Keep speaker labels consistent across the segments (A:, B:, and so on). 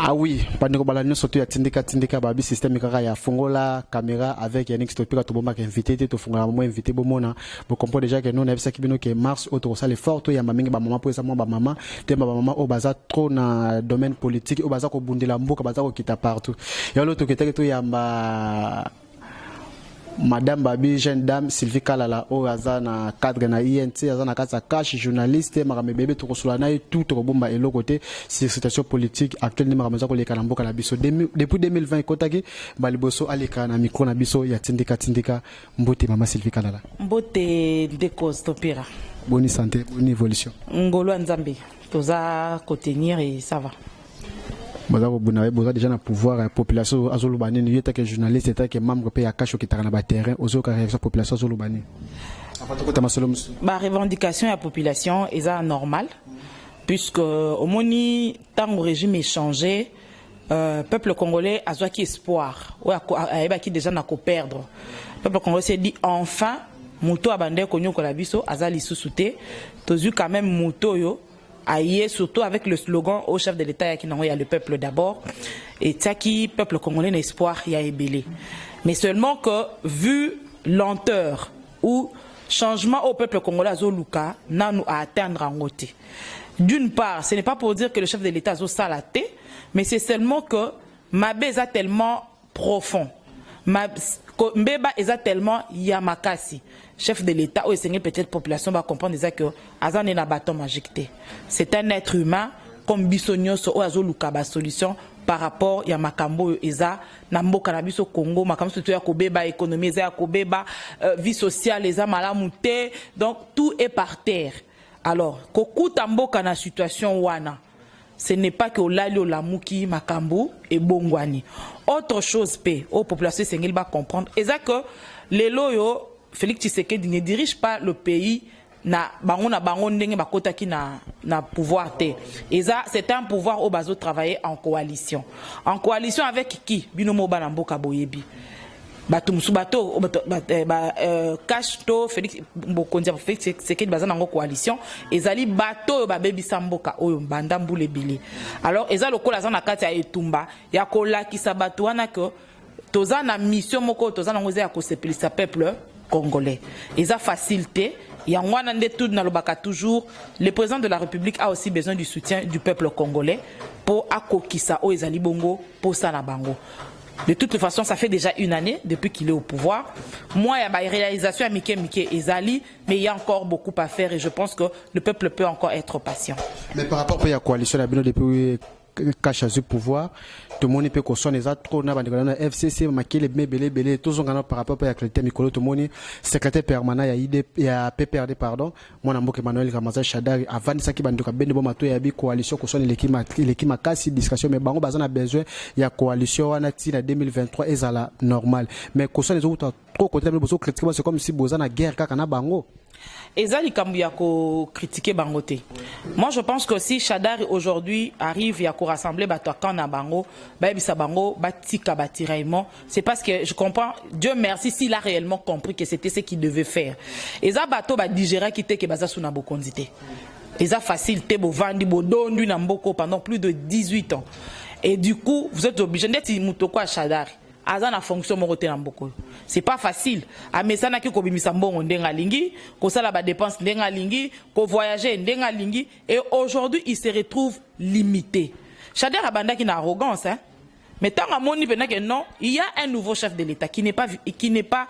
A: Ah oui, pendant que nous surtout ya tindika babi système kaka ya fongola caméra avec Yannick Stopika to bomba invité to fongola mo invité bomona vous comprenez déjà que nous on a ça qui bino que mars auto ça les fort to ya maminga ba maman pour ça ba maman te ba maman au baza trop na domaine politique au baza ko bundela mboka baza ko kita partout ya l'autre que to ya Madame Babi, jeune dame, Sylvie Kalala, Oaza na cadre na INT, Aza na kasa cash, journaliste, Marame Bébé, Tokosulana et tout, Tokobomba et l'autre côté, c'est situation politique actuelle, Maramaza, les Kalambo, Kalabiso. Depuis 2020, Kotagi, Baliboso, Aleka, na micro, Nabiso, ya Tindika, Mbote, Mama Sylvie Kalala. Mbote,
B: Décos, Topira.
A: Bonne santé, bonne évolution.
B: Ngolo Nzambe, Toza, contenir et ça va.
A: Vous avez déjà un pouvoir la population azolubani ni yeta que journaliste eta que membre pe ya kasho ki takana ba terrain ozo ka réaction population azolubani.
B: Ba revendication à la population est normal puisque au moni tant au régime est changé peuple congolais a qui espoir ou a qui déjà n'a ko perdre. Peuple congolais s'est dit enfin moto abandé konyo ko la biso azali susute tozu quand même moto yo aïe, surtout avec le slogan au chef de l'État, il y a le peuple d'abord, et Tsaki, peuple congolais, l'espoir, il y a ébélé. Mais seulement que, vu lenteur ou changement au peuple congolais, Zoluka, n'a nous à atteindre en côté. D'une part, ce n'est pas pour dire que le chef de l'État a salaté, mais c'est seulement que Mabé est tellement profond. Mbeba est tellement Yamakasi. Chef de l'État, ou peut-être population va comprendre déjà que Azan est un bâton magique. C'est un être humain comme Bissonios ou Azoluka ba solution par rapport à Makambo Eza, Nambo Cannabis au Congo, Makambo surtout à Kobeba, économie, à Kobeba, vie sociale, les Malamouté, donc tout est par terre. Alors, Koku Tambo Kana situation wana. Ce n'est pas que Olali Olamuki, Makambo et Bongwani. Autre chose, aux populations sénégalaises va comprendre, c'est que les loyaux, Félix Tshisekedi ne dirige pas le pays na pouvoir. C'est un pouvoir au bazo travailler en coalition. En coalition avec qui? Binomo Banamboka Boyebi. Batumsubato Kashto Félix Bokondia Félix Tshisekedi bazana en coalition ezali bato ba bebi samboka oyo bandambu lebele. Alors eza lokola za na kati ya etumba ya kolakisa bato wana que toza na mission moko toza na ngoze ya kosepelisa peuple congolais. Eza facilité ya ngwana nde tout na lobaka toujours le président de la République a aussi besoin du soutien du peuple congolais pour akokisa o ezali bongo pour ça na bango. De toute façon, ça fait déjà une année depuis qu'il est au pouvoir. Moi, il y a une réalisation à Mike Ezali, mais il y a encore beaucoup à faire et je pense que le peuple peut encore être patient.
A: Mais par rapport à la coalition, depuis cache à ce pouvoir, tout le monde peut consommer les autres, on a FCC, Makele, Belé, tous ont par rapport à la qualité Mikolo, tout le monde, secrétaire permanent, il y a PPRD, pardon, moi, Namboke Emmanuel Ramaza Chadari, avant de ça qui banduka, ben de bon matou, il y a une coalition, qu'on soit l'équipe Makasi, discussion, mais bango, bazan a besoin, il y a coalition, on a tiré 2023, et ça la normal. Mais qu'on soit les autres, trop côté, c'est comme si Bozan a guerre, kakana bango.
B: Ezali Kambuya ko critiquer Bangote. Moi je pense que si Chadari aujourd'hui arrive à rassembler Batokan na Bango, Babisa Bango, Batika Batiraïmo, c'est parce que je comprends, Dieu merci s'il a réellement compris que c'était ce qu'il devait faire. Eza Bato ba digéra qui était que baza suna bokondité. Eza facile te bo vandi bo dondu na mboko pendant plus de 18 ans. Et du coup, vous êtes obligé d'être mutoko à Chadari. Azan a fonction morote na mboko. C'est pas facile. A mesana ki ko bimisa mbongo ndenga lingi, ko sala ba dépense ndenga lingi, ko voyager ndenga lingi et aujourd'hui il se retrouve limité. Chadar abanda qui na arrogance hein. Mais tant à moni pena que non, il y a un nouveau chef de l'État qui n'est pas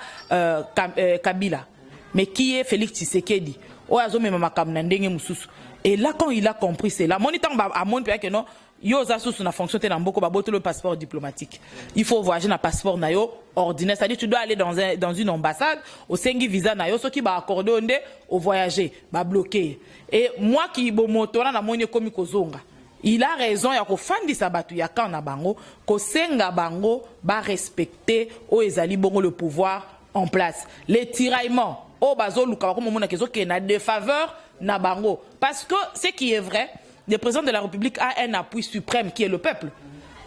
B: Kabila, mais qui est Félix Tshisekedi. O azo me makam na ndenge mususu. Et là quand il a compris c'est là, moni tant à moni pena que non. Yo za sous na fonction te na mboko ba boto le passeport diplomatique. Il faut voyager na passeport na yo ordinaire, c'est-à-dire tu dois aller dans une ambassade au sengi visa na yo, ceux qui ba accorder onde au voyager, ba bloquer. Et moi qui bo motora na moni komi kozonga. Il a raison ya ko fandisa batu ya kan na bango, ko senga bango ba respecter o ezali bongo le pouvoir en place. Les tiraillements o bazo luka ko mona kezo ke na défaveur na bango parce que ce qui est vrai, le président de la République a un appui suprême qui est le peuple.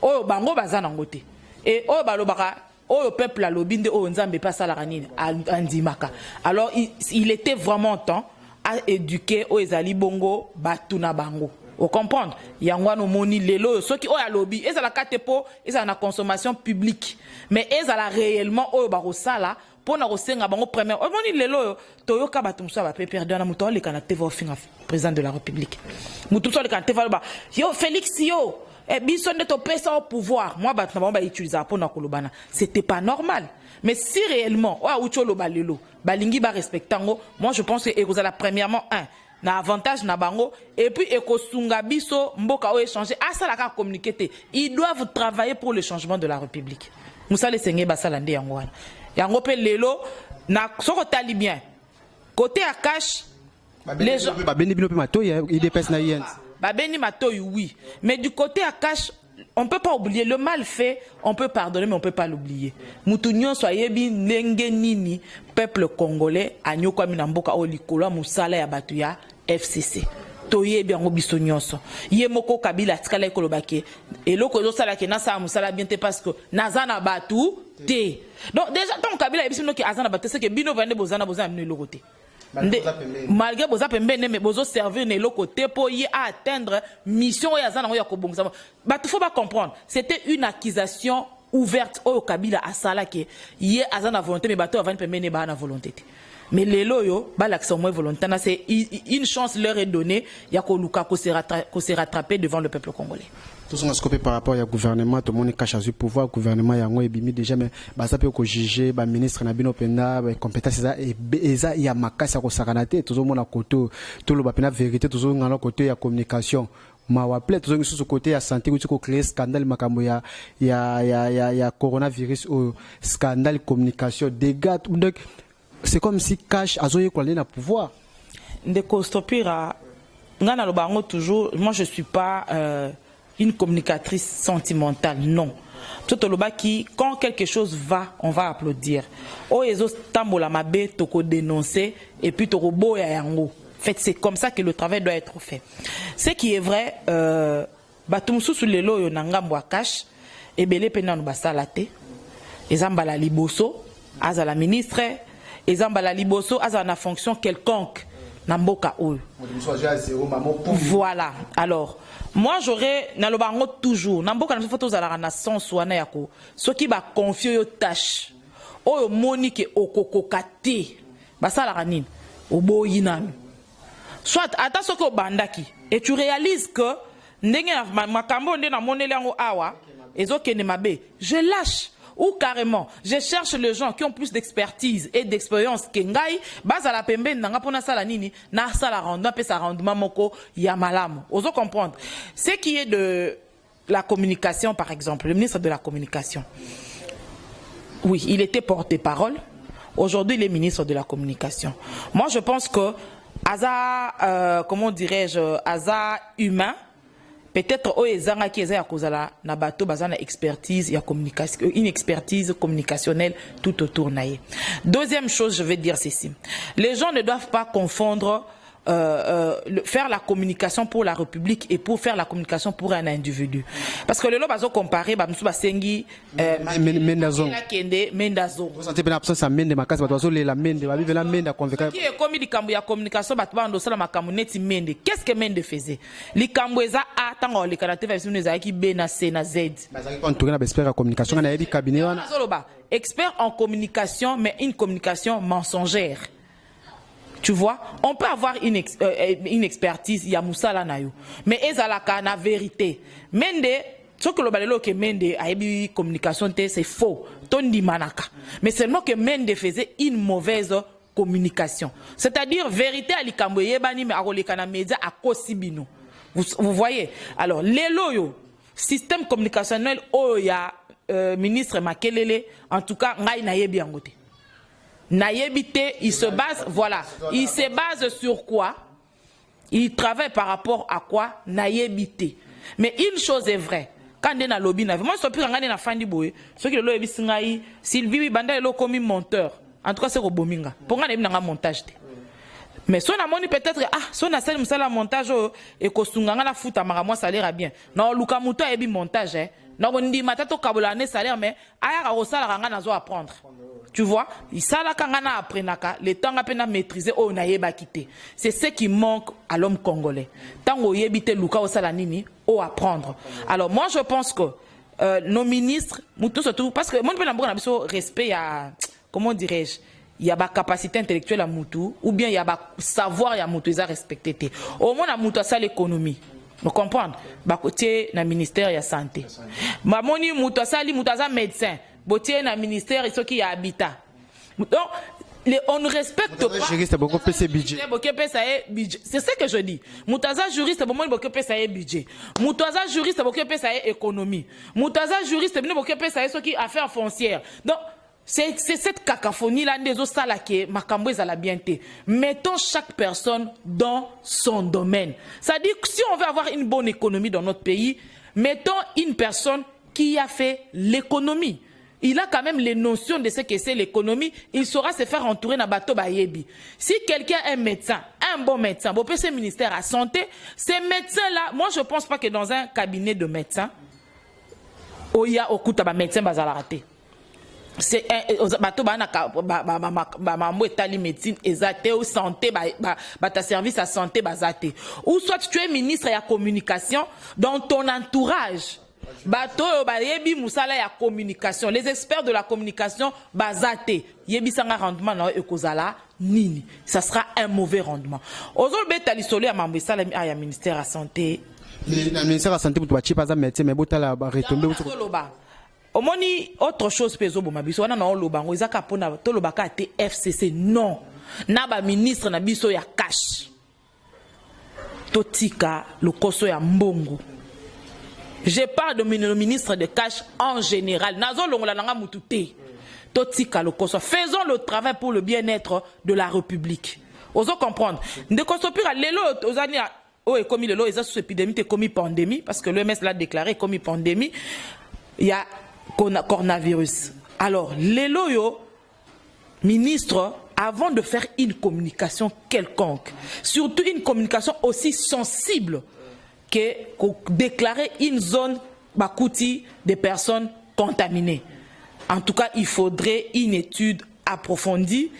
B: Oh bango bazana ngote. Et oh balobaka, oh le peuple a lobinde oh nzambe pas salarani andimaka. Alors il était vraiment temps à éduquer oh ezali bongo batuna bango. Vous comprenez? Il y a un moni lelo, ceux qui ont un lobby, ils ont la carte pour, ils ont la consommation publique. Mais ils ont réellement, oh, bah, ça là, pour nous resenga, bah, au premier, oh, moni lelo, toyoka, bah, tout ça, va perdre, na mouton, les canapés vont finir, président de la République. Mouton, les canapés vont, bah, yo, Félix, yo, eh, bison de topé ça au pouvoir. Moi, bah, on va utiliser pour nous kolobana. C'était pas normal. Mais si réellement, oh, oucholo, bah, lelo, bah, lingi, bah, respectango, moi, je pense que, vous allez, premièrement, na avantage na bango et puis ekosunga biso mboka o échanger ça la ka communiquer ils doivent travailler pour le changement de la République musale sengé basala ndé yango wana yango pe lelo na soko tali bien côté à cash les gens
A: ba beni bino pe matoyi IDPS na yens
B: ba beni matoyi oui mais du côté à cash on ne peut pas oublier le mal fait, on peut pardonner, mais on ne peut pas l'oublier. Moutounion soyebi nenge nini peuple congolais agno kwa minamboka o likolo musala ya batuya FCC. Toyebi ango bisonyonso. Yemoko kabila tikala ekolobake. Eloko zo sala ke na sa musala bien te parce que nazana batu te. Donc déjà ton kabila ebisino ki azana batu c'est que bino vande bozana bino lokote. Malgré vos appels, mais vos servir ne l'autre côté pour y atteindre mission et azana ya kobongsa. Bah il faut pas comprendre. C'était une accusation ouverte au Kabila à Sala que y azana volonté mais bateau avant permet ne ba na volonté. Mais les loyo ba l'action moins volontaire c'est une chance leur est donnée ya ko luka ko se rattraper devant le peuple congolais.
A: Tout ce qu'on a scopé par rapport au gouvernement, tout le monde cache du pouvoir, le gouvernement y a un bimi déjà mais ça peut que juger, le ministre n'a bien opéna, compétence et ça il y a makasi à kosakanate, tout le monde à côté, tout le monde vérité, tout le monde à côté il y a communication. Ma waple tout le monde sur ce côté à santé où tu créer scandale makambo ya coronavirus ou scandale communication dégâts donc c'est comme si cash azoye quoi na pouvoir.
B: Ndeko stopira ngana lo bango toujours moi je suis pas une communicatrice sentimentale, non. Tout le bas qui, quand quelque chose va, on va applaudir. Oh, les autres tambola mabe, toko dénoncer, et puis toko bo ya yango. En fait, c'est comme ça que le travail doit être fait. Ce qui est vrai, batumsu sous les lots yonanga mwa cash, et belé pena no basalate, ezambala liboso, aza la ministre, ezambala liboso, aza na fonction quelconque. Namboka ou. Voilà. Alors, moi j'aurais nalobango toujours. Namboka na photo za la renaissance wana yako. Ce qui va confier yo tâche. O monique okokokate. Basa la ranine. Obo yinami. Soit attention ko bandaki et tu réalises que ndenge na makambo ndé na monele yango awa ezokene mabe. Je lâche. Ou carrément, je cherche les gens qui ont plus d'expertise et d'expérience que ngai, basa la pembe nanga pona sala nini, na sala rendement pe sa rendement moko ya malamu. Oso comprendre. Ce qui est de la communication par exemple, le ministre de la communication. Oui, il était porte-parole. Aujourd'hui, il est ministre de la communication. Moi, je pense que hasard comment dirais-je, hasard humain. Peut-être au ezanga qui est à cause la na bateau bazana expertise ya communication une expertise communicationnelle tout autour naïe. Deuxième chose, je vais dire ceci. Les gens ne doivent pas confondre faire la communication pour la République et pour faire la communication pour un individu. Parce que le lot bazo comparer ba msuba sengi
A: mendazo.
B: Mendazo.
A: Vous sentez bien absence à mende makasi bazo la mende ba vivre la mende convaincre.
B: Qui est comme likambo ya communication ba bando sala makambo neti mende. Qu'est-ce que mende faisait? Likambo eza a tango le caractère version les qui B na C na Z.
A: Bazaki kon tourner na expert en communication na yebi cabinet wana.
B: Expert en communication mais une communication mensongère. Tu vois, on peut avoir une expertise, il y a Moussala Nayo. Mais ezalaka na vérité. Mende, ce que le balelo que Mende a eu communication, c'est faux. Tondi manaka. Mais seulement que Mende faisait une mauvaise communication. C'est-à-dire, vérité à l'ikambo yebani, mais à rolekana média à kosibino. Vous voyez? Alors, les loyo, système communicationnel, oh, il y a ministre Makelele, en tout cas, ngai na yebi angote. Naïebité, il se base, voilà, il se base sur quoi? Il travaille par rapport à quoi? Naïebité. Mais une chose est vraie. Quand on a lobby, moi je suis plus en train de faire du boy. Ce qui est le lobby, c'est Sylvie Banda est comme monteur. En tout cas, c'est au Bominga. Pour qu'on ait un montage. Mais si on a monté peut-être, si on a fait un montage et qu'on a fait un salaire bien. Non, Luka Mouto a un montage. Donc on dit matato kabolane salaire mais aya ka sala kanga nazo apprendre. Tu vois, il sala kanga na apprenaka, le temps a peine à maîtriser o na yeba quitter. C'est ce qui manque à l'homme congolais. Tant o yebite luka o sala nini o apprendre. Alors moi je pense que nos ministres, surtout parce que moi je peux respect à comment dirais-je, il y a ba capacité intellectuelle à Moutou ou bien il y a ba savoir ya Moutou ils a respecté. Au moins na Moutou ça l'économie. Vous comprenez? Ba côté na ministère ya santé. Ma moni Moutou ça li Moutou ça médecin. Botier na ministère et ce qui y a habitat. Donc on ne respecte pas.
A: Juriste beaucoup plus budget.
B: C'est ce que je dis. Moutaza juriste beaucoup plus ça budget. Moutaza juriste beaucoup plus ça économie. Moutaza juriste beaucoup plus ça ce qui affaires foncières. Donc c'est cette cacophonie là des autres là qui Makambo à la bienté. Mettons chaque personne dans son domaine. Ça dit que si on veut avoir une bonne économie dans notre pays, mettons une personne qui a fait l'économie. Il a quand même les notions de ce que c'est l'économie. Il saura se faire entourer dans bateau bayebi. Si quelqu'un est médecin, un bon médecin, bon ce ministère à santé, ces médecins-là, moi je pense pas que dans un cabinet de médecins, il y a au médecin bazalaraté. C'est bateau mambo etali médecine ezate ou santé ta service à santé bazate. Ou soit tu es ministre de la communication dans ton entourage. Bato bayebi musala ya communication, les experts de la communication bazate yebi sanga rendement na ekozala nini, ça sera un mauvais rendement. Ozol betali solo ya mambo sala ya ministère à santé,
A: le ministère à santé pour tu pas médecin mais botala retomber
B: omoni autre chose pezo bo mabiso wana na olobango ezaka pona to lobaka te FCC non na ba ministre na biso ya cash totika lokoso ya mbongo. Je parle de ministre de cash en général. Faisons le travail pour le bien-être de la République. Osons comprendre. De construire l'élo aux années comme l'élo est sous épidémie, comme pandémie, parce que l'OMS l'a déclaré comme pandémie. Il y a coronavirus. Alors l'élo yo ministre, avant de faire une communication quelconque, surtout une communication aussi sensible que déclarer une zone bakouti des personnes contaminées. En tout cas, il faudrait une étude approfondie,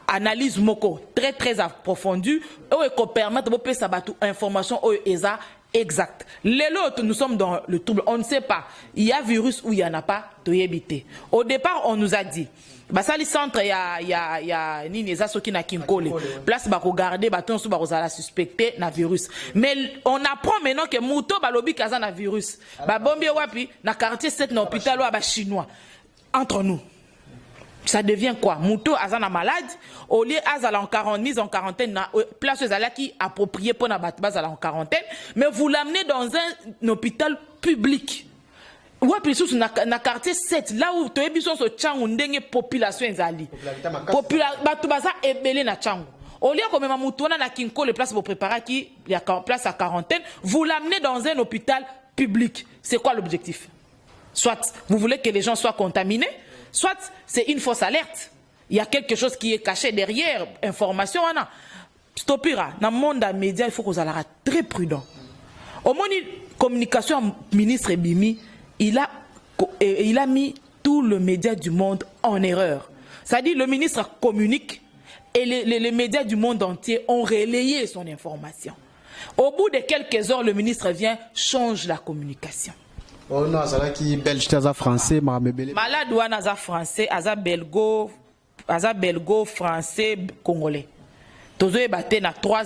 B: analyse moko très approfondie, et permettre de faire information exacte. Les autres, nous sommes dans le trouble. On ne sait pas. Il y a virus ou il n'y en a pas. Au départ, on nous a dit. Basali centre ya nini eza soki na kinkole place ba regarder baton sou ba rozala suspecté na virus, mais on apprend maintenant que muto balobi kaza na virus ba bombi wapi na quartier 7 na hôpital wa ba chinois. Entre nous ça devient quoi? Muto azana malade au lieu azala en quarantaine, mise en quarantaine na place ezala qui approprié pour na bat bazala en quarantaine, mais vous l'amenez dans un hôpital public. Ouais, puis sous na quartier 7, là où tu es besoin de changu ndenge population ezali. Batu baza ebele na changu. Au lieu comme mamutona na kinko les places pour préparer qui il y a place à quarantaine, vous l'amenez dans un hôpital public. C'est quoi l'objectif? Soit vous voulez que les gens soient contaminés, soit c'est une fausse alerte. Il y a quelque chose qui est caché derrière information ana. Stopira, dans le monde des médias, il faut qu'on soit très prudent. Au moins une communication ministre Bimi, il a mis tout le média du monde en erreur. C'est-à-dire le ministre communique et les médias du monde entier ont relayé son information. Au bout de quelques heures, le ministre vient, change la communication.
A: Oh non, c'est qui belge, c'est français,
B: malade ou aza français, aza belgo, français, congolais. Tous les bâtés na 3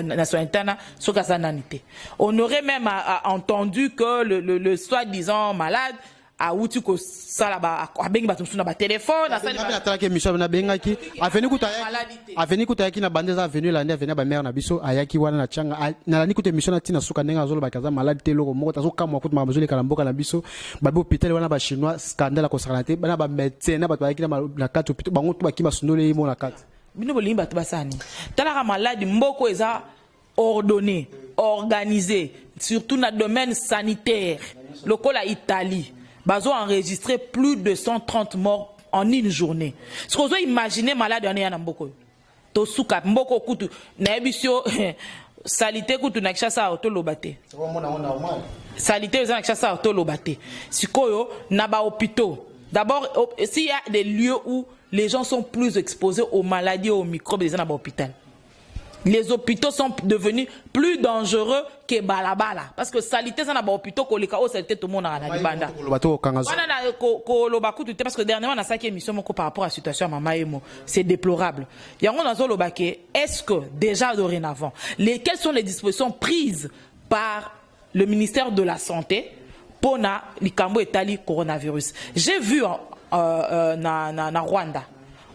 B: nationalités, on aurait même entendu que le soi-disant malade a outu ko sala ba abengi batumsu na ba téléphone na sala
A: ba ke mission na bengaki aveni kutayaki na bandeza aveni la aveni ba mère na biso ayaki wana na changa na lani kuté mission na tina suka ndenga azolo ba kaza malade te loko moko tazo kamwa kutu mabozoli kala mboka na biso ba hôpital wana ba chinois scandale ko sakana te bana ba médecin na ba ayaki na kati hôpital bango to ba ki basundole mo na kati
B: bino bolimba to basani tala malade mboko eza ordonné organisé surtout dans le domaine sanitaire lokola Italie. Bazo a enregistré plus de 130 morts en une journée. Ce que vous imaginez malade en ayant mboko. Tosuka mboko kutu na ebisio salité kutu na kishasa auto lobate. Salité na kishasa auto lobate. Sikoyo na ba hôpitaux. D'abord, s'il y a des lieux où les gens sont plus exposés aux maladies, aux microbes, les gens dans l'hôpital. Les hôpitaux sont devenus plus dangereux que balabala. Parce que salité, ça n'a pas hôpitaux, que les cas salité, tout le monde a la banda. Parce que dernièrement, on a ça qui est émission par rapport à la situation à Mama Emo. C'est déplorable. Est-ce que, déjà dorénavant, quelles sont les dispositions prises par le ministère de la Santé pour le Italie coronavirus? J'ai vu na Rwanda,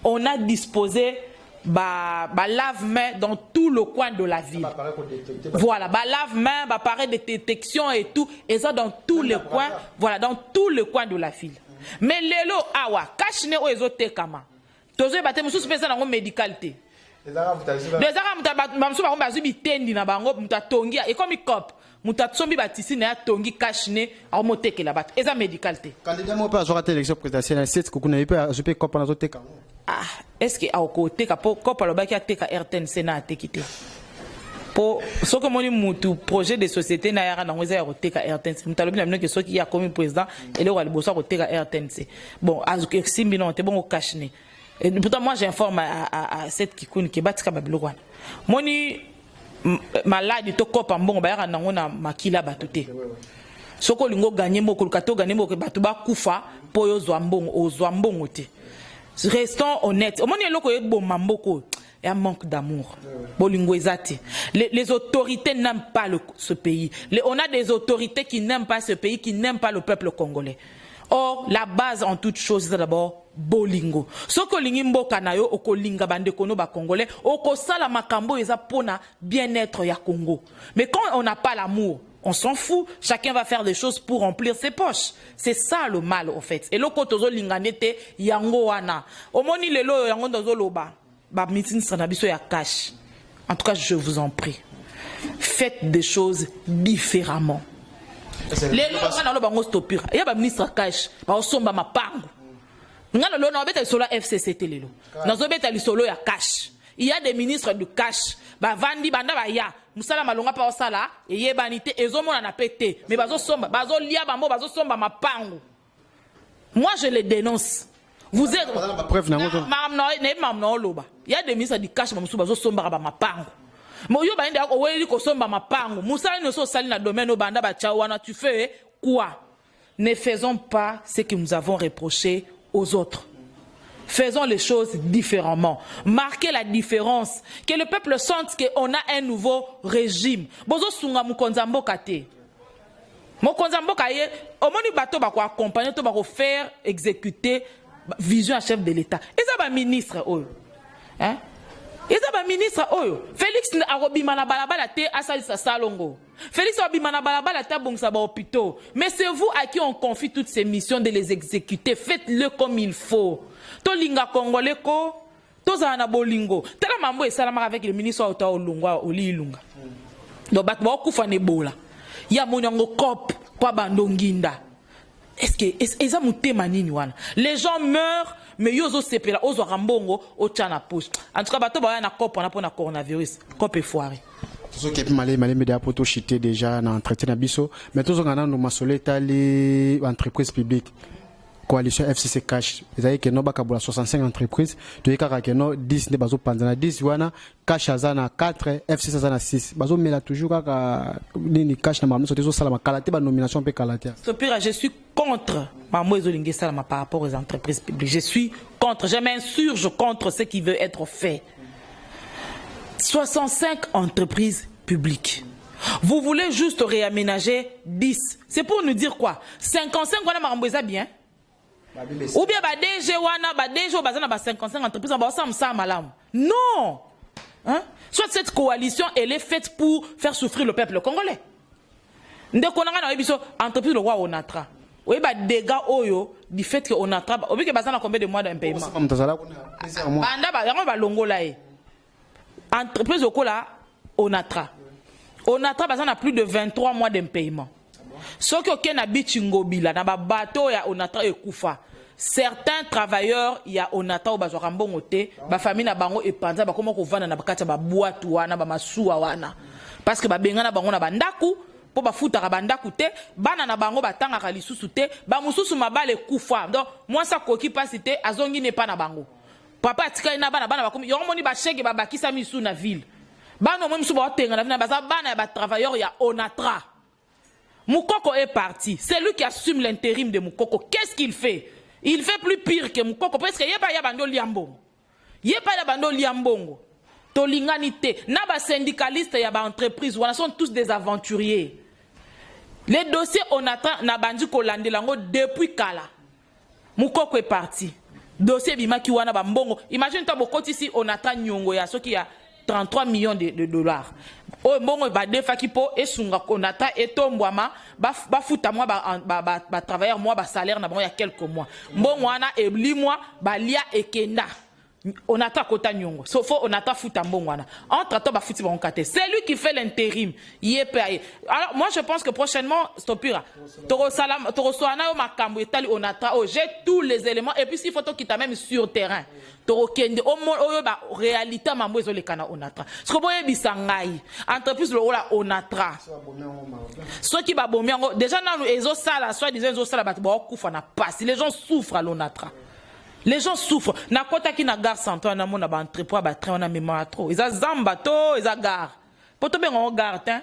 B: on a disposé lave-main dans tout le coin de la ville. Voilà, lave-main, appareil de détection et tout, et ça dans tous les coins, voilà, dans tous les coins de la ville. Mais lelo awa, kashne o ezote kama. Tozo bate musu pesa na médicalité. Les arabes musu ba bazubi tendi na bango mutatongia et comme cop. Mutatsombi batisi na tongi kashne a moteke la bat. Eza médicalité. Candidat mo pas aura élection présidentielle, c'est que kuna ipe azupe cop na zote kama. Ah, est-ce que au côté kapo cop aloba ki ateka RTNC na atekite. Pour ce que mon mutu projet de société na yara na ngweza ya koteka RTNC. Mutalobi na mnoke soki ya comme président et le roi liboso koteka RTNC. Bon, azuke simbi non te bon au kashne. Et pourtant moi j'informe à cette kikuni ki batika babilokwana. Moni malade to kopa mbongo bayaka nango na makila batute. Soko lingo gagner moko lukato gagner moko batu ba kufa po yo zwa mbongo ozwa mbongo te. Restons honnêtes. Omoni eloko yebo mamboko et un manque d'amour. Bolingo ezati. Les autorités n'aiment pas ce pays. On a des autorités qui n'aiment pas ce pays, qui n'aiment pas le peuple congolais. Or, la base en toute chose, c'est d'abord bolingo. Soko lingi mboka na yo okolinga bande kono ba congolais, oko sala makambo eza pona bien-être ya Congo. Mais quand on n'a pas l'amour, on s'en fout, chacun va faire des choses pour remplir ses poches. C'est ça le mal en fait. Et loko tozo linganete yango wana. Omoni lelo yango tozo loba. Ba meeting sana biso ya cash. En tout cas, je vous en prie. Faites des choses différemment. Les lois na lo bango stopira. Ya ba ministre cash, ba osomba mapango. Ngalo lo na beta solo FCCT lelo. Nazo beta li solo ya cash. Il y a des ministres de cash. Ba vandi banda ba ya. Musala malonga pa osala e yebanité ezomona na pété. Mais bazo somba, bazo lia bambo, bazo somba mapango. Moi je les dénonce. Vous êtes il y a des ministres de cash bamusu bazo somba ba mapango. Moyo ba nda ko weli ko somba mapango. Musala no so sali na domaine o banda ba chawana tu fais quoi? Ne faisons pas ce que nous avons reproché aux autres. Faisons les choses différemment. Marquez la différence. Que le peuple sente qu'on a un nouveau régime. Bozo sunga mukonza mboka te. Mukonza mboka ye, omoni bato ba ko accompagner to ba ko faire exécuter vision à chef de l'État. Et ça ba ministre oyo. Hein? Et ça ba ministre oyo. Félix arobima na balabala te asalisa salongo. Félix arobima na balabala te bongsa ba hôpitaux. Mais c'est vous à qui on confie toutes ces missions de les exécuter. Faites-le comme il faut. To linga congolais ko to za na bolingo tala mambo esalama avec le ministre wa olungwa olilunga do bat ba kufa ne bola ya monyango cop kwa bandonginda. Est-ce que eza mutema nini wana? Les gens meurent mais yozo sepela ozo rambongo o tchana push. En tout cas bato ba na cop on a pour na coronavirus cop est foiré.
A: Tout ce qui est malé média poto chité déjà na entretien na biso mais tout ce qu'on a no masoleta les entreprises publiques. Coalition FCC Cash, ils avaient que nous avons 65 entreprises, tu as que nous 10 ne bazo panzana 10 wana Cash azana 4 FCC azana 6 bazo mela toujours ka nini Cash na mamu sotezo salama kalate ba nomination pe kalate.
B: Sopira, je suis contre mamu ezolingi salama par rapport aux entreprises publiques. Je suis contre, je m'insurge contre ce qui veut être fait. 65 entreprises publiques. Vous voulez juste réaménager 10. C'est pour nous dire quoi? 55 wana marambo eza bien. Ou bien ba DG wana ba DG bazana ba 55 entreprises ba ça malam. Non. Hein? Soit cette coalition elle est faite pour faire souffrir le peuple congolais. Ndeko nanga na biso entreprise le roi Onatra. Oui ba dégâts oyo du fait que Onatra obi ke bazana combien de mois d'impayement. Banda ba yango ba longola e. Entreprise okola Onatra. Onatra bazana plus de 23 mois d'impayement. Ce que na bichingobila na ba bateau ya Onatra ekufa. Certains travailleurs ya Onatra ba zorambongo te, ba famille na bango epanza ba koma ko vanda na bakata ba boîte wana ba masuwa wana. parce que babenga na bango na bandaku po bafutaka bandaku te bana na bango batangaka lisusu te bamususu mabale kufa donc moi ça koki pasi te azongi ne pa na bango papa atikali na bana bakomi yo moni ba chèque babakisa misu na ville bana mo misu ba otenga na bana bana ya ba travailleurs ya Onatra. Moukoko est parti, c'est lui qui assume l'intérim de Moukoko. Qu'est-ce qu'il fait? Il fait plus pire que Moukoko parce que yeba yabando liambongo. Yeba yabando liambongo. Tolinganité, na ba syndicaliste ya ba entreprise, wana sont tous des aventuriers. Les dossiers Onatra na bandi kolande lango depuis kala. Moukoko est parti. Dossier bimaki wana ba mbongo. Imagine toi bokoti ici Onatra nyongo ya soki ya 33 millions de dollars. Oh mbongo ba defa kipo esunga Onatra etombwama ba futa moi ba travailleur moi ba salaire na bon il y a quelques mois. Mbongo wana ebli moi ba lia ekenda. Onatra kota nyongo. So faut Onatra futa mbongo wana. Entre temps ba futi ba kate. C'est lui qui fait l'intérim. Alors moi je pense que prochainement Stopira Toro Soana yo makambo etali Onatra oh j'ai tous les éléments et puis s'il faut qu'il t'a même sur terrain. Toro kende oyo ba réalité mambo ezole kana Onatra. Ce que boye bisangai entreprise lo la Onatra. Ceux qui ba bomiango déjà na ezo sala soit disant ezo sala ba kufa na passe. Les gens souffrent à l'Onatra. Les gens souffrent. Na kota ki na gare centrale na mona ba entrepôt ba train na mémoire trop. Ils a zambato, ils a gare. Poto ben on gare tin.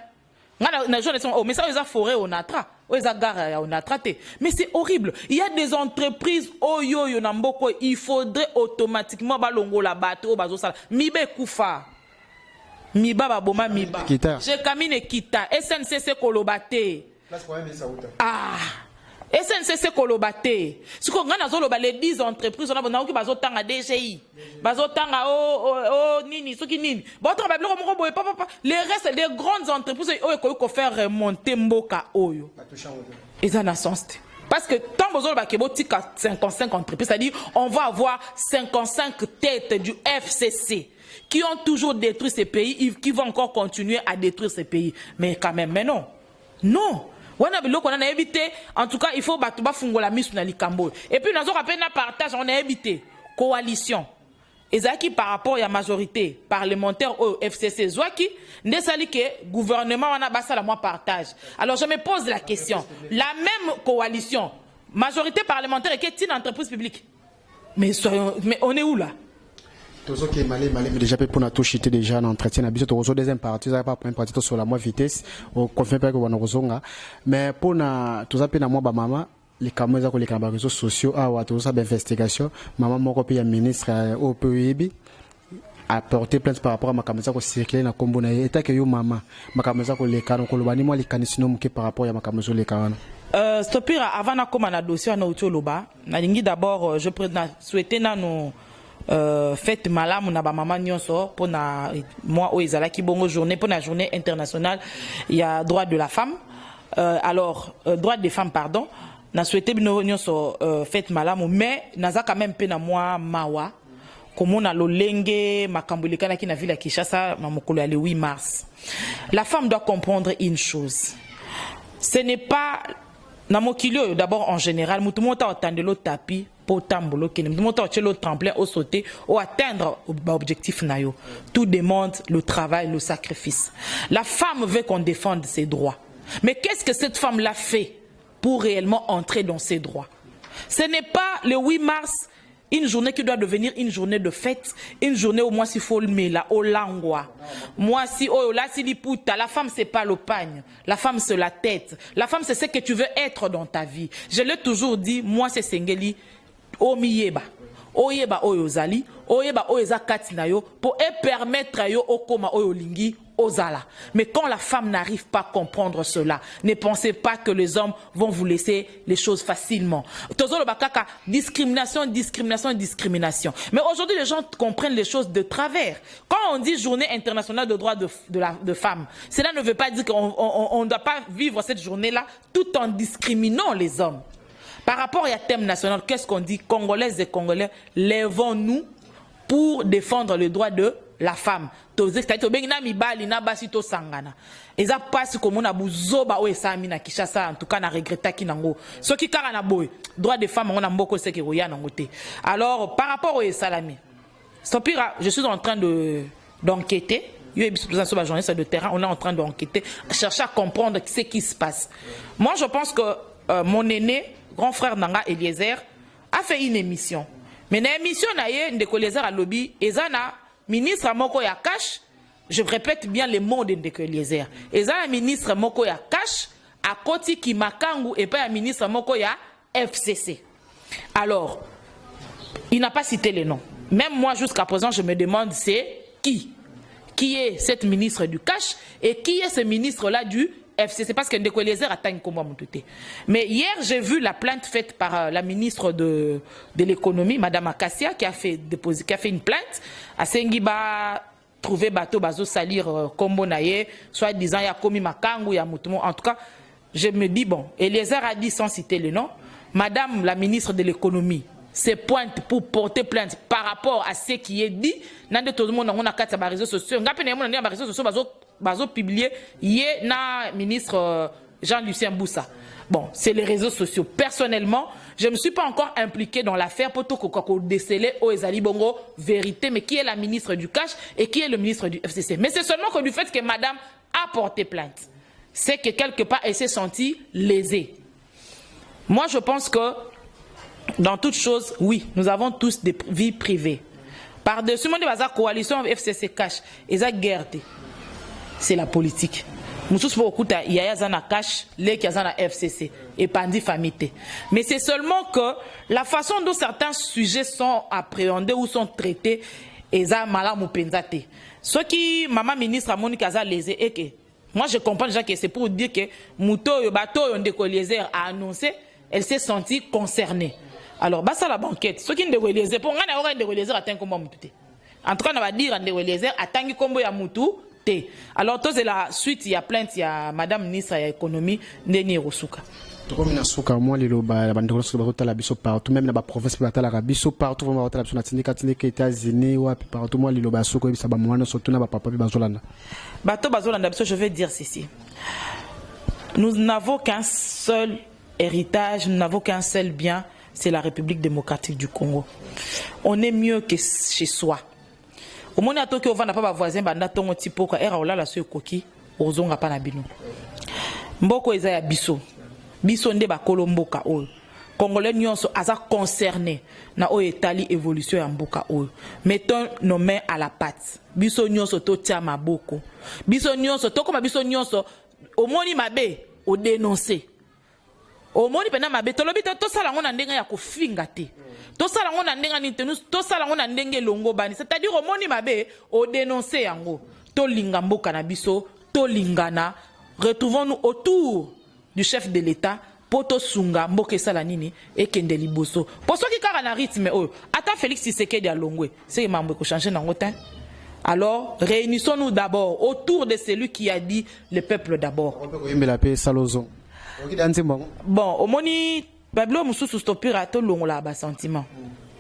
B: Na journée oh mais ça ils a forêt Onatra. Ils a gare ya Onatra té. Mais c'est horrible. Il y a des entreprises oyo yo na mboko il faudrait automatiquement ba longo la bateau bazo sala. Mibe kufa. Miba ba boma miba. Je camine kita. SNCC kolobate. Ah. SNCC kolobate. Si ko ngana zolo ba les 10 entreprises on a ki bazotanga DGI. Bazotanga nini soki nini. Bon travail bloko moko boye papa. Les restes des grandes entreprises oyo ko faire remonter mboka oyo. Ils en a sens. Parce que tant bozolo ba kebo tika 55 entreprises, c'est-à-dire on va avoir 55 têtes du FCC qui ont toujours détruit ces pays, qui vont encore continuer à détruire ces pays. Mais quand même, mais non. Non. On a évité, en tout cas, il faut battre la mise sur Likambo. Et puis, nous avons appelé un partage, on a évité. Coalition. Et ça qui, par rapport à la majorité parlementaire au FCC, Zouaki, n'est sali que gouvernement, on a bassé la moi partage. Alors, je me pose la question. La même coalition, majorité parlementaire, est une entreprise publique. Mais on est où là?
A: Ok, Malé, déjà pour nous toucher déjà dans l'entretien, on a besoin deuxième partie, ça pas première partie sur la moins vitesse, on confirme pas que on a besoin. Mais pour nous, tout ça peut nous moi maman, les caméras les réseaux sociaux, ah tout ça d'investigation, maman mon copie ministre au PEB a porté plainte par rapport à ma caméra qui circulait dans Combo na état que yo maman, ma caméra ko les canons ko lobani moi les canisino qui par rapport à ma caméra les canons.
B: Stopira avant na comme na dossier na utoloba, na lingi d'abord je souhaiter na nous fête malam na ba maman nyonso pour na moi o ezala ki bongo journée pour la journée internationale il y a droit de la femme alors droit des femmes pardon na souhaité bino nyonso fête malam mais naza quand même pe na moi mawa comme on a lolenge makambulika ki na ville ya Kinshasa na mokolo ya le 8 mars. La femme doit comprendre une chose, ce n'est pas na mokilio d'abord en général mutu monta atteindre le tapis pour tambolo kene mutu monta le tremplin au sauter ou atteindre objectif nayo. Tout demande le travail, le sacrifice. La femme veut qu'on défende ses droits. Mais qu'est-ce que cette femme l'a fait pour réellement entrer dans ses droits? Ce n'est pas le 8 mars une journée qui doit devenir une journée de fête, une journée où moi si faut le mela, au langwa. Moi si oh là si liputa, la femme c'est pas le pagne, la femme c'est la tête, la femme c'est ce que tu veux être dans ta vie. Je l'ai toujours dit, moi c'est sengeli omiyeba. Oyeba oyozali, oyeba oyeza katina yo pour permettre yo okoma oyolingi ozala. Mais quand la femme n'arrive pas à comprendre cela, ne pensez pas que les hommes vont vous laisser les choses facilement. Tozolo bakaka discrimination, discrimination, discrimination. Mais aujourd'hui les gens comprennent les choses de travers. Quand on dit journée internationale de droits de femmes, cela ne veut pas dire qu'on ne doit pas vivre cette journée-là tout en discriminant les hommes. Par rapport à thème national, qu'est-ce qu'on dit? Congolaises et Congolais, lèvons-nous pour défendre le droit de la femme. Et ça passe comme on a bouzoba ou esami na Kinshasa en tout cas na regretta kinango. Ce qui kara na boy, droit des femmes on a mboko seke roya nangote. Alors par rapport au salami. Stopira, je suis en train d'enquêter. journaliste de terrain, on est en train d'enquêter, chercher à comprendre ce qui se passe. Moi, je pense que mon aîné, grand frère Nanga Eliezer, a fait une émission. Mais dans l'émission, Ndeko Eliezer a lobby, Ezana, ministre Moko ya cash, je répète bien les mots de Ndeko Eliezer. Ezana, ministre Moko ya cash, à Koti Kimakangu, et pas un ministre Moko ya FCC. Alors, il n'a pas cité les noms. Même moi, jusqu'à présent, je me demande c'est qui? Qui est cette ministre du cash et qui est ce ministre-là du FCC? Parce que Ndeko Eliezer atteint comment mon touté. Mais hier, j'ai vu la plainte faite par la ministre de l'économie, Madame Akassia, qui a fait une plainte à Sengiba, trouver bateau, bazo salir Kombo Naye, soit disant il y a commis Makangu, il y a Moutoumou. En tout cas, je me dis, bon, Eliezer a dit sans citer le nom, Madame la ministre de l'économie se pointe pour porter plainte par rapport à ce qui est dit. Nande tout le monde on a quatre réseaux sociaux. Ngapi na mon réseaux sociaux bazo publier hier na ministre Jean-Lucien Boussa. Bon, c'est les réseaux sociaux. Personnellement, je ne me suis pas encore impliqué dans l'affaire pour tout qu'on déceler au Ezali Bongo vérité, mais qui est la ministre du cash et qui est le ministre du FCC. Mais c'est seulement que du fait que madame a porté plainte, c'est que quelque part elle s'est sentie lésée. Moi, je pense que dans toute chose, oui, nous avons tous des vies privées. Par-dessus, la coalition FCC cash, et la guerre, c'est la politique. Nous tous pour écouter, il y a un cash, les qui a un FCC et pandi famille. Mais c'est seulement que la façon dont certains sujets sont appréhendés ou sont traités, et ça malam ou penzate. Ce qui maman ministre Monique Aza lésé et que moi je comprends déjà que c'est pour dire que Mouto yo bateau Ndeko Eliezer a annoncé, elle s'est sentie concernée. Alors, bah ça la banquette. Ce qui ne déroule les pour on a Ndeko Eliezer atteint comme Moutou. En tout cas, on va dire Ndeko Eliezer atteint comme ya Moutou. Alors, c'est la suite, il y a plainte, il y a Madame ministre de l'économie, Ndeni Rosuka.
A: Comme na suka moi lelo ba bandeko so ba tala biso partout même na ba province ba tala biso partout vraiment ba tala biso na tindika États-Unis ou partout moi lelo ba suka bisa ba mwana surtout na ba papa ba zolanda. Bato
B: bazolanda biso, je vais dire ceci. Nous n'avons qu'un seul héritage, nous n'avons qu'un seul bien, c'est la République démocratique du Congo. On est mieux que chez soi. Au moment où on va pas voisin banda tongo tipo ka era ola la so koki ozonga pa na bino. Mboko eza ya biso. Biso nde ba kolomboka oyo. Congolais nyonso aza concerné na o etali évolution ya mboka oyo. Mettons nos mains à la pâte. Biso nyonso to tia maboko. Biso nyonso to koma biso nyonso omoni mabe o dénoncer. Omoni pena mabe tolobi to sala ngona ndenga ya kofinga te. To sala ngona ndenga ni tenu to sala ngona ndenge longo bani. C'est-à-dire omoni mabe o dénoncer yango. To linga mboka na biso, to lingana. Retrouvons-nous autour du chef de l'État pour to sunga mboka sala nini et kende liboso. Pour ceux qui kara na rythme oyo, ata Félix Tshisekedi a longwe, c'est mambo ko changer nango tan. Alors, réunissons-nous d'abord autour de celui qui a dit le peuple d'abord. Bon, au moni, Bablo Moussou stopira to longola ba sentiment.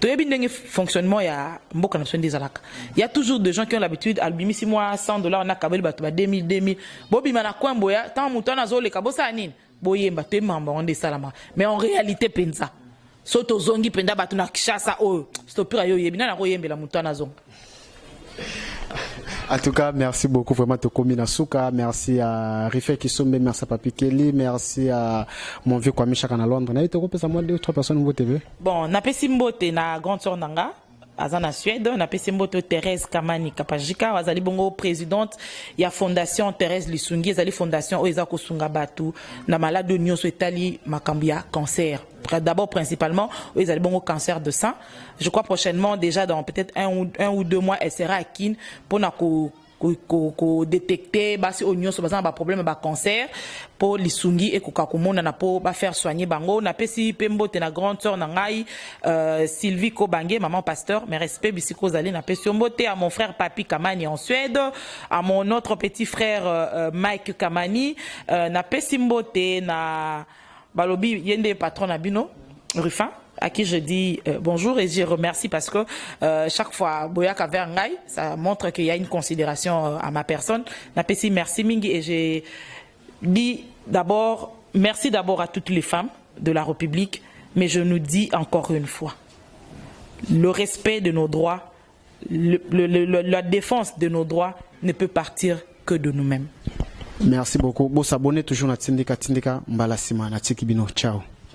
B: To yebi ndenge fonctionnement ya mboka nation des alaka. Il y a toujours des gens qui ont l'habitude albimi si moi $100 na kabeli bato ba 2000. Bobi mana kwembo ya tant mutana zole kabosa nini. Boyemba to mamba onde salama. Mais en réalité penza. Soto zongi penda bato na kishasa o stopira yo yebi na royembe la mutana zonga.
A: En tout cas, merci beaucoup vraiment Tokomi Nasuka, merci à Rife Kisombe, merci à Papi Kelly, merci à mon vieux Kwame Chaka na Londres. Na été repéré moi 2 ou 3 personnes au TV.
B: Bon, na pesi mbote na grande sœur nanga, azana Suède, na pesi mbote Thérèse Kamani Kapajika, azali bongo présidente ya fondation Thérèse Lisungi, azali fondation oeza kosunga batu na malade nyonso etali makambia cancer. D'abord principalement oeza bongo cancer de sein. Je crois prochainement déjà dans peut-être un ou 2 mois elle sera à Kin pour na ko détecter basi oignon so bazana ba problème ba cancer pour lisungi et kokakumona na po ba faire soigner bango na pesi pembo te na grande sœur na ngai Sylvie Kobange maman pasteur mes respects bisiko zali na pesi mbote à mon frère Papi Kamani en Suède à mon autre petit frère Mike Kamani na pesi mbote na balobi yende patron na bino Rufin à qui je dis bonjour et je remercie parce que chaque fois Boyaka Verngay, ça montre qu'il y a une considération à ma personne. Napesi merci Mingi et j'ai dit d'abord merci d'abord à toutes les femmes de la République, mais je nous dis encore une fois le respect de nos droits, la défense de nos droits ne peut partir que de nous-mêmes.
A: Merci beaucoup. Bon, s'abonner toujours à Tindika Mbala Sima, na Tiki Bino. Ciao.